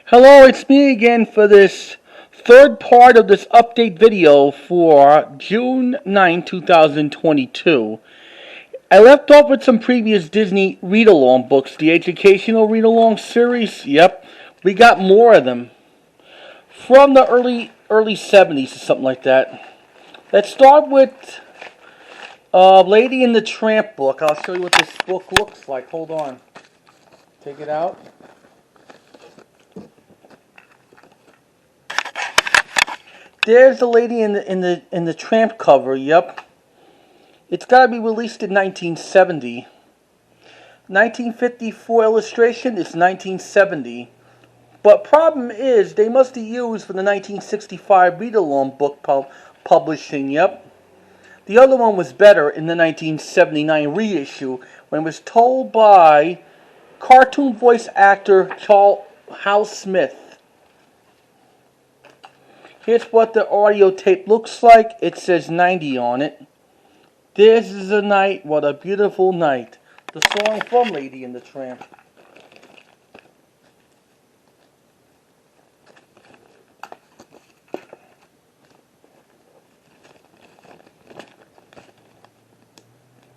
Hello, it's me again for this third part of this update video for June 9, 2022. I left off with some previous Disney read-along books, the educational read-along series. Yep, we got more of them from the early 70s or something like that. Let's start with Lady and the Tramp book. I'll show you what this book looks like. Hold on. Take it out. There's the Lady in the Tramp cover. Yep, it's got to be released in 1970. 1954 illustration is 1970. But problem is, they must have used for the 1965 read-along book publishing. Yep, the other one was better in the 1979 reissue when it was told by cartoon voice actor Hal Smith. Here's what the audio tape looks like. It says 90 on it. This is a night, what a beautiful night. The song from Lady and the Tramp.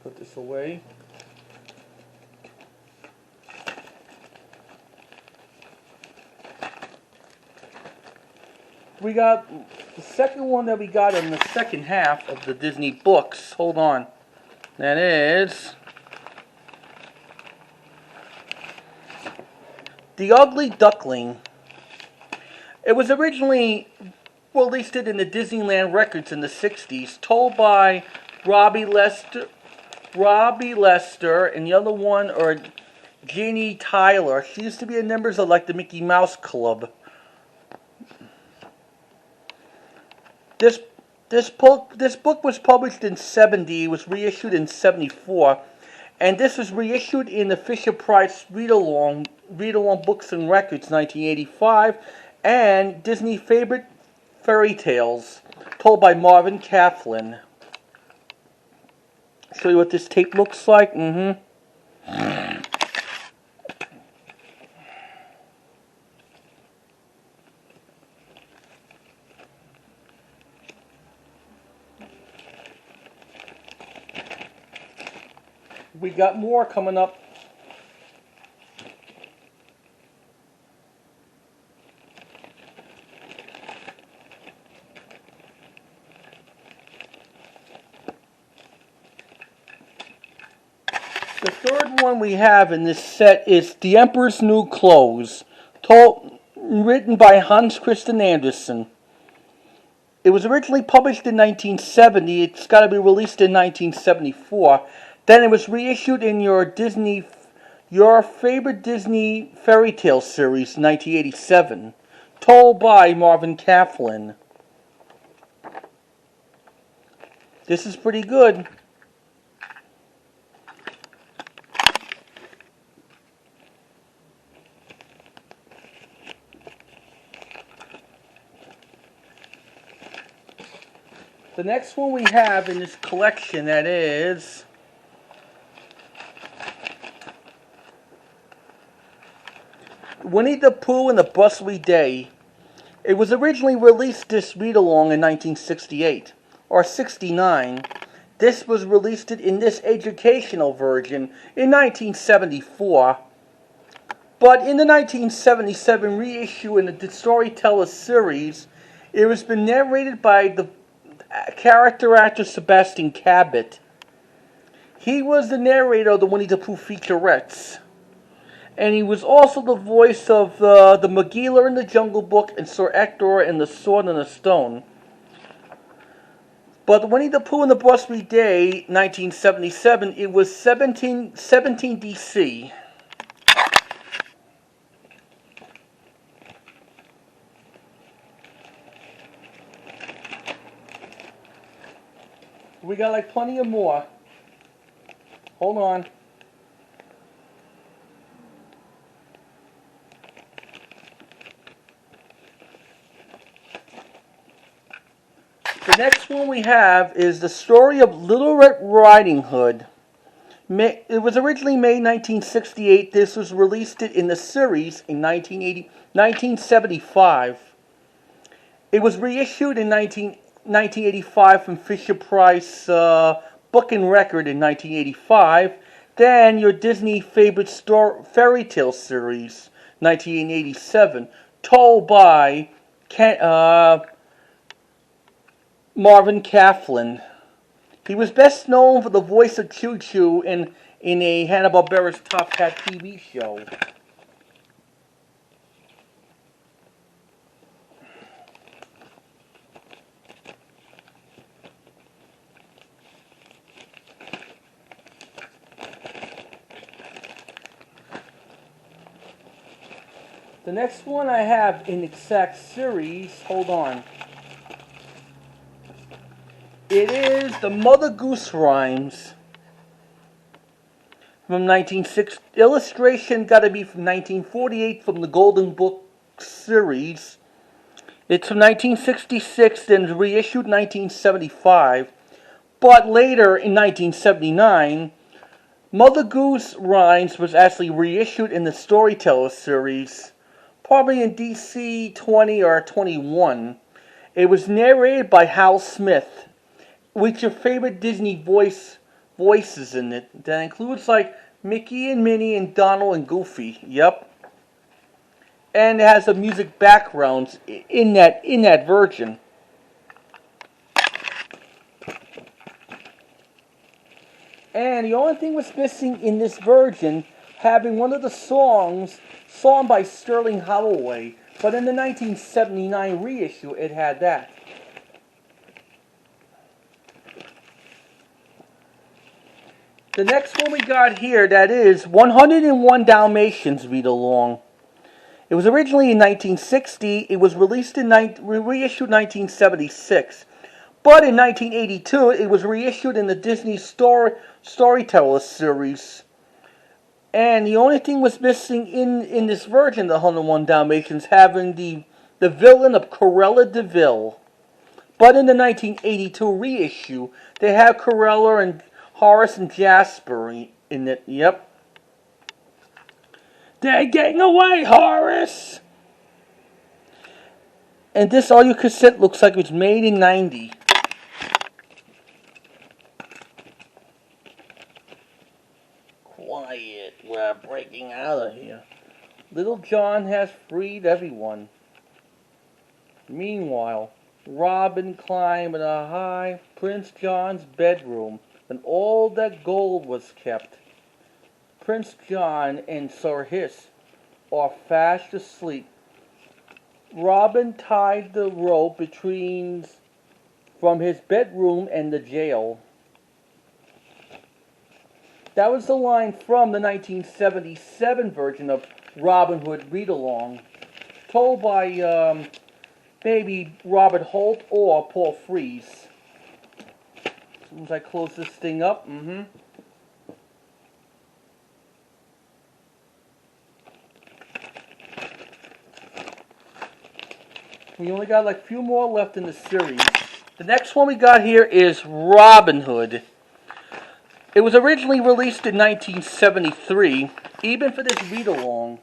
Put this away. We got the second one that we got in the second half of the Disney books. Hold on. That is The Ugly Duckling. It was originally released in the Disneyland records in the 60s, told by Robbie Lester, and the other one, or Jeannie Tyler. She used to be a member of like the Mickey Mouse Club. This book was published in 70, was reissued in 74, and this was reissued in the Fisher-Price read-along books and records 1985, and Disney Favorite Fairy Tales, told by Marvin Kaplan. Show you what this tape looks like. We got more coming up. The third one we have in this set is The Emperor's New Clothes, written by Hans Christian Andersen. It was originally published in 1970. It's got to be released in 1974. Then it was reissued in your favorite Disney fairy tale series, 1987, told by Marvin Kaplan. This is pretty good. The next one we have in this collection, that is Winnie the Pooh and the Blustery Day. It was originally released this read-along in 1968, or 69. This was released in this educational version in 1974. But in the 1977 reissue in the Storyteller series, it was been narrated by the character actor Sebastian Cabot. He was the narrator of the Winnie the Pooh featurettes. And he was also the voice of the Magilla in the Jungle Book and Sir Ector in The Sword and the Stone. But Winnie the Pooh and the Blustery Day, 1977, it was 17 DC. We got like plenty of more. Hold on. The next one we have is the story of Little Red Riding Hood. It was originally made in 1968. This was released in the series in 1975. It was reissued in 1985 from Fisher-Price Book and Record in 1985. Then your Disney favorite fairy tale series, 1987, told by Marvin Claflin. He was best known for the voice of Choo Choo in a Hanna-Barbera's Top Hat TV show. The next one I have in exact series, hold on. It is the Mother Goose rhymes from 1960. Illustration got to be from 1948 from the Golden Book series. It's from 1966, then reissued 1975. But later in 1979, Mother Goose rhymes was actually reissued in the Storyteller series, probably in DC 20 or 21. It was narrated by Hal Smith. With your favorite Disney voices in it. That includes like Mickey and Minnie and Donald and Goofy. Yep. And it has the music backgrounds in that version. And the only thing was missing in this version, having one of the songs sung by Sterling Holloway. But in the 1979 reissue, it had that. The next one we got here, that is 101 Dalmatians Read Along. It was originally in 1960. It was reissued in 1976. But in 1982, it was reissued in the Disney Storyteller series. And the only thing was missing in this version, the 101 Dalmatians, having the villain of Cruella de Vil. But in the 1982 reissue, they have Cruella and Horace and Jasper in it. Yep. They're getting away, Horace! And this audio cassette looks like it was made in 90. Quiet, we're breaking out of here. Little John has freed everyone. Meanwhile, Robin climbed in a high Prince John's bedroom, and all that gold was kept. Prince John and Sir Hiss are fast asleep. Robin tied the rope from his bedroom and the jail. That was the line from the 1977 version of Robin Hood Read Along, told by maybe Robert Holt or Paul Frees. As soon as I close this thing up, We only got like a few more left in the series. The next one we got here is Robin Hood. It was originally released in 1973, even for this read-along.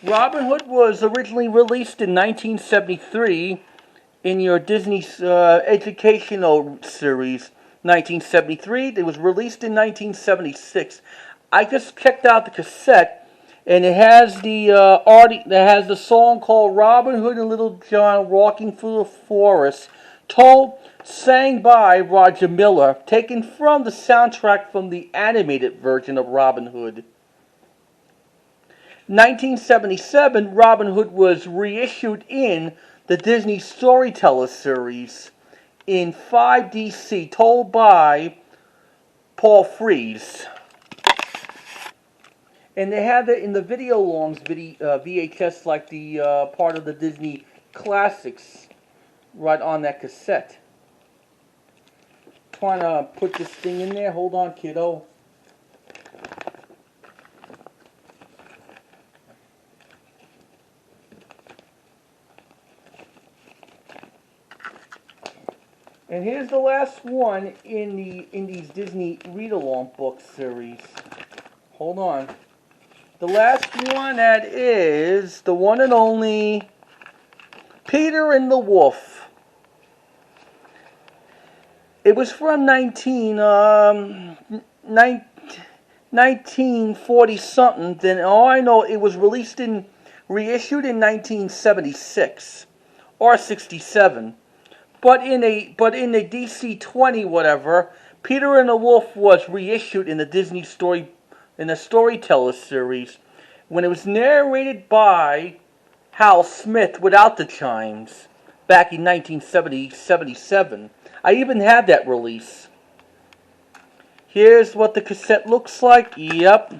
Robin Hood was originally released in 1973 in your Disney educational series, 1973. It was released in 1976. I just checked out the cassette, and it has the song called Robin Hood and Little John Walking Through the Forest, sang by Roger Miller, taken from the soundtrack from the animated version of Robin Hood. 1977, Robin Hood was reissued in the Disney Storyteller series in 5DC, told by Paul Frees. And they have it in the video longs, VHS, like the part of the Disney classics, right on that cassette. Trying to put this thing in there. Hold on, kiddo. And here's the last one in these Disney read-along book series. Hold on. The last one that is the one and only Peter and the Wolf. It was from 1940 something. Then all I know, it was reissued in 1976 or 67. But in the DC-20 whatever, Peter and the Wolf was reissued in the Disney Storyteller series when it was narrated by Hal Smith without the chimes back in 1977. I even had that release. Here's what the cassette looks like. Yep.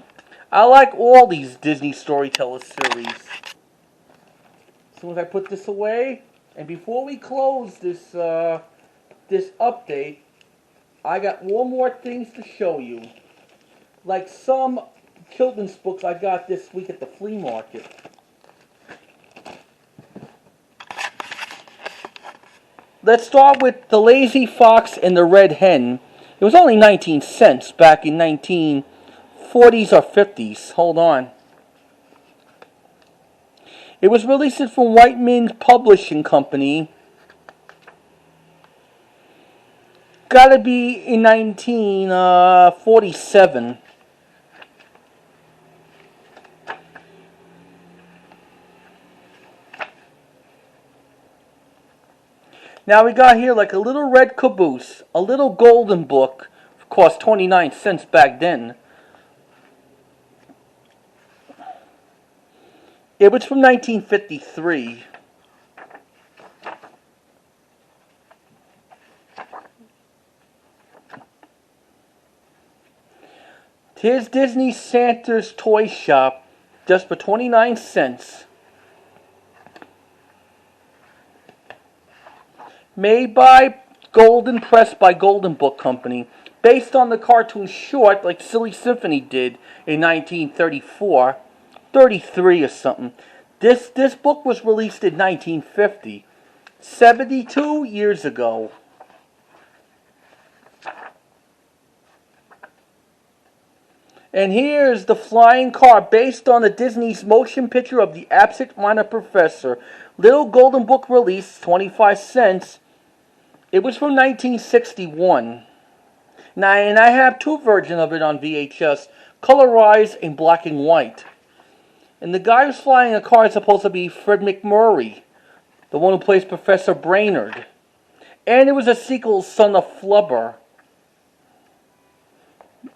I like all these Disney Storyteller series. As soon as I put this away, and before we close this update, I got one more things to show you. Like some children's books I got this week at the flea market. Let's start with The Lazy Fox and the Red Hen. It was only 19 cents back in 1940s or 50s. Hold on. It was released from Whiteman's Publishing Company. Gotta be in 1947. Now we got here like a little red caboose, a little golden book, cost 29 cents back then. It was from 1953. Here's Disney Santa's Toy Shop, just for 29 cents. Made by Golden, pressed by Golden Book Company. Based on the cartoon short, like Silly Symphony did in 1934. 33 or something. This book was released in 1950. 72 years ago. And here's the flying car based on the Disney's motion picture of the Absent-Minded Professor. Little Golden Book release, 25 cents. It was from 1961. Now, and I have two versions of it on VHS, colorized in black and white. And the guy who's flying a car is supposed to be Fred McMurray, the one who plays Professor Brainerd. And it was a sequel, Son of Flubber.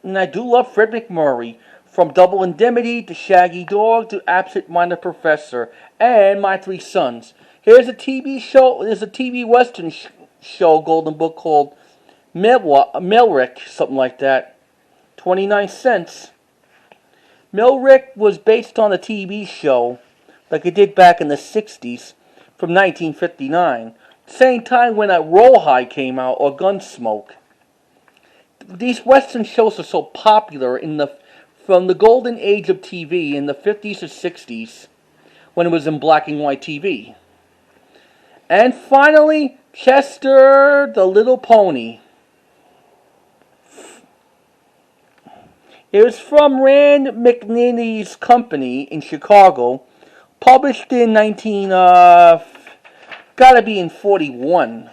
And I do love Fred McMurray, from Double Indemnity to Shaggy Dog to Absent-Minded Professor, and My Three Sons. Here's a TV show, there's a TV Western show, Golden Book, called Melrick, something like that. 29 cents. Melrick was based on a TV show, like it did back in the 60s, from 1959. Same time when Rawhide came out, or Gunsmoke. These Western shows are so popular from the golden age of TV in the 50s or 60s, when it was in black and white TV. And finally, Chester the Little Pony. It was from Rand McNinney's company in Chicago, published in gotta be in 41.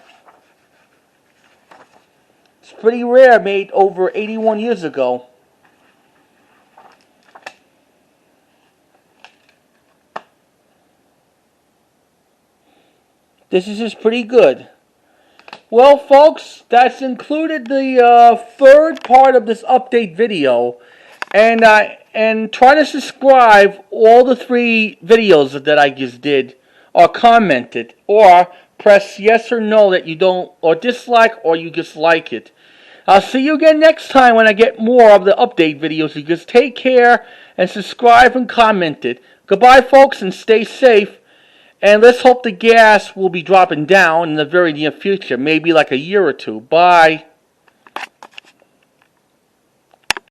It's pretty rare, made over 81 years ago. This is just pretty good. Well, folks, that's included the third part of this update video. And try to subscribe all the 3 videos that I just did, or commented, or press yes or no that you don't, or dislike, or you just like it. I'll see you again next time when I get more of the update videos. You just take care and subscribe and comment it. Goodbye, folks, and stay safe. And let's hope the gas will be dropping down in the very near future, maybe like a year or 2. Bye.